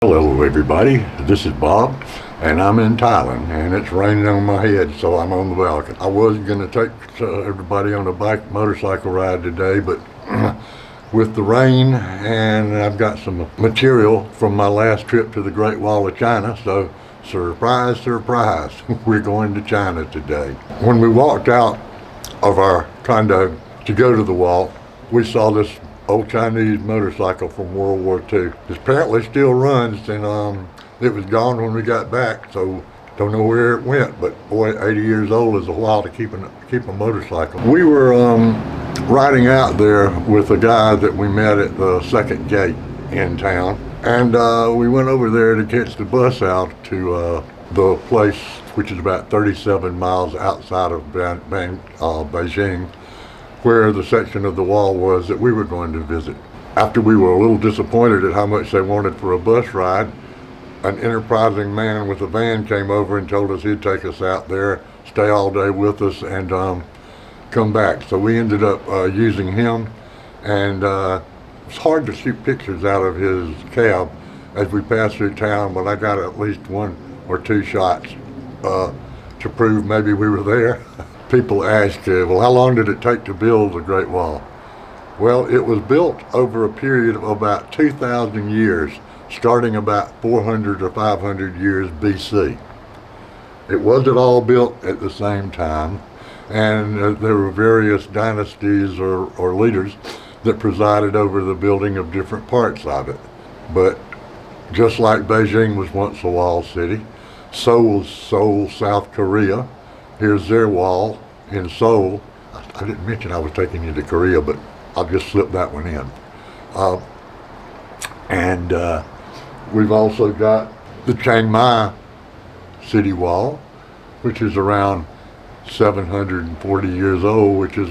Hello everybody, this is Bob and I'm in Thailand and it's raining on my head, so I'm on the balcony. I was going to take everybody on a motorcycle ride today, but with the rain and I've got some material from my last trip to the Great Wall of China, so surprise, surprise, we're going to China today. When we walked out of our condo to go to the wall, we saw this old Chinese motorcycle from World War II. It apparently still runs, and it was gone when we got back, so don't know where it went, but boy, 80 years old is a while to keep a motorcycle. We were riding out there with a guy that we met at the second gate in town, and we went over there to catch the bus out to the place, which is about 37 miles outside of Beijing, where the section of the wall was that we were going to visit. After we were a little disappointed at how much they wanted for a bus ride, an enterprising man with a van came over and told us he'd take us out there, stay all day with us, and come back. So we ended up using him, and it's hard to shoot pictures out of his cab as we passed through town, but I got at least one or two shots to prove maybe we were there. People ask, well, how long did it take to build the Great Wall? Well, it was built over a period of about 2,000 years, starting about 400 or 500 years BC. It wasn't all built at the same time, and there were various dynasties or leaders that presided over the building of different parts of it. But just like Beijing was once a walled city, so was Seoul, South Korea. Here's their wall in Seoul. I didn't mention I was taking you to Korea, but I'll just slip that one in. And we've also got the Chiang city wall, which is around 740 years old, which is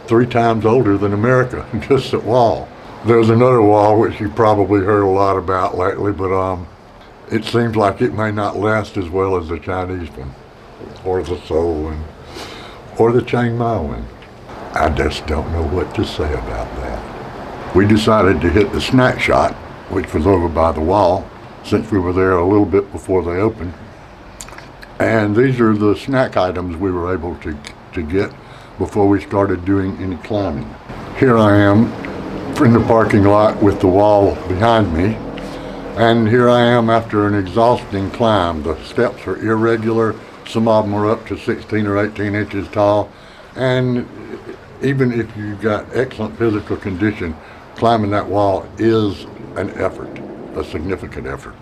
3 times older than America, just that wall. There's another wall which you've probably heard a lot about lately, but it seems like it may not last as well as the Chinese one, or the Seoul one, or the Chiang one. I just don't know what to say about that. We decided to hit the snack shop, which was over by the wall, since we were there a little bit before they opened. And these are the snack items we were able to get before we started doing any climbing. Here I am in the parking lot with the wall behind me. And here I am after an exhausting climb. The steps are irregular. Some of them are up to 16 or 18 inches tall. And even if you've got excellent physical condition, climbing that wall is an effort, a significant effort.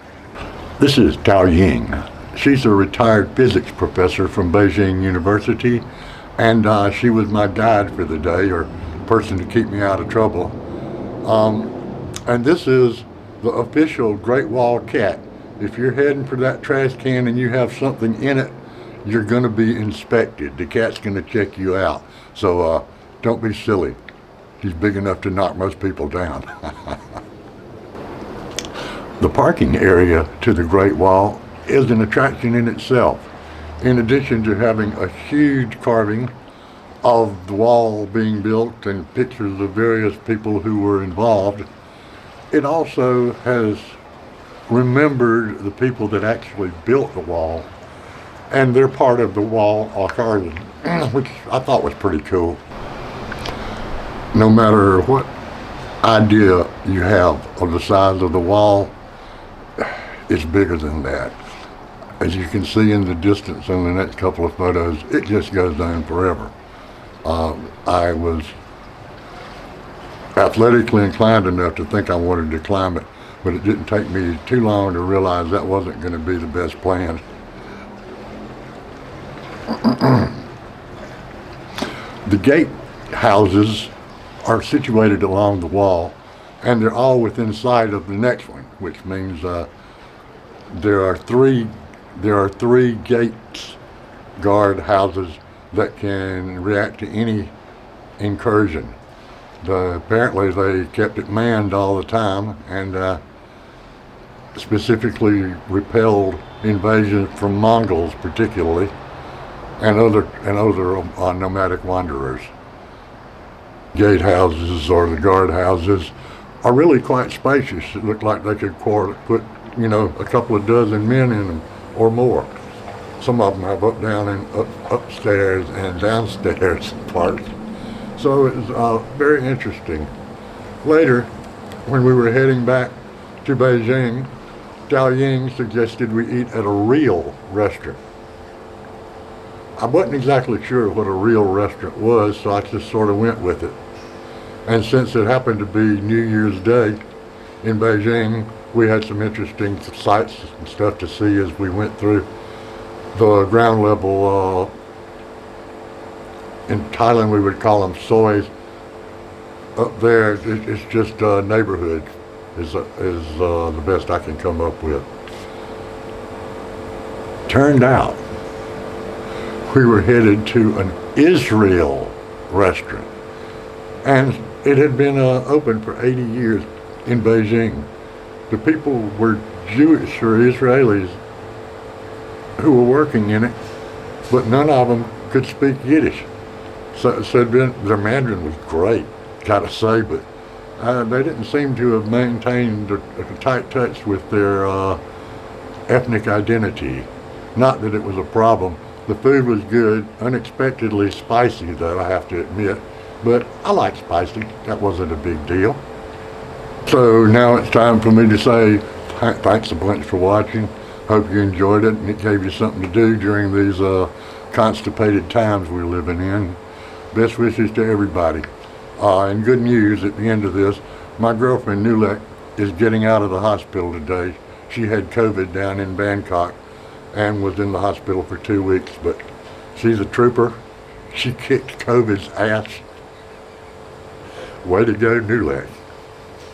This is Tao Ying. She's a retired physics professor from Beijing University, and she was my guide for the day, or person to keep me out of trouble. And this is the official Great Wall cat. If you're heading for that trash can and you have something in it, you're going to be inspected. The cat's going to check you out. So don't be silly. He's big enough to knock most people down. The parking area to the Great Wall is an attraction in itself. In addition to having a huge carving of the wall being built and pictures of various people who were involved, it also has remembered the people that actually built the wall, and they're part of the wall carving, which I thought was pretty cool. No matter what idea you have of the size of the wall, it's bigger than that. As you can see in the distance in the next couple of photos, it just goes on forever. I was athletically inclined enough to think I wanted to climb it, but it didn't take me too long to realize that wasn't going to be the best plan. The gate houses are situated along the wall, and they're all within sight of the next one, which means there are three gates guard houses that can react to any incursion. Apparently they kept it manned all the time, and specifically repelled invasion from Mongols particularly, and other nomadic wanderers. Gate houses, or the guard houses, are really quite spacious. It looked like they could put, a couple of dozen men in them or more. Some of them have up, down, and upstairs and downstairs parts. So it was very interesting. Later, when we were heading back to Beijing, Ying suggested we eat at a real restaurant. I wasn't exactly sure what a real restaurant was, so I just sort of went with it. And since it happened to be New Year's Day in Beijing, we had some interesting sights and stuff to see as we went through the ground level. In Thailand, we would call them sois. Up there, it's just a neighborhood is the best I can come up with. Turned out we were headed to an Israel restaurant, and it had been open for 80 years in Beijing. The people were Jewish or Israelis who were working in it, but none of them could speak Yiddish. So their Mandarin was great, gotta say, but they didn't seem to have maintained a tight touch with their ethnic identity. Not that it was a problem. The food was good, unexpectedly spicy though, I have to admit, but I like spicy. That wasn't a big deal. So now it's time for me to say thanks a bunch for watching. Hope you enjoyed it and it gave you something to do during these constipated times we're living in. Best wishes to everybody. And good news at the end of this, my girlfriend Nulek is getting out of the hospital today. She had COVID down in Bangkok and was in the hospital for 2 weeks, but she's a trooper. She kicked COVID's ass. Way to go, Nulek.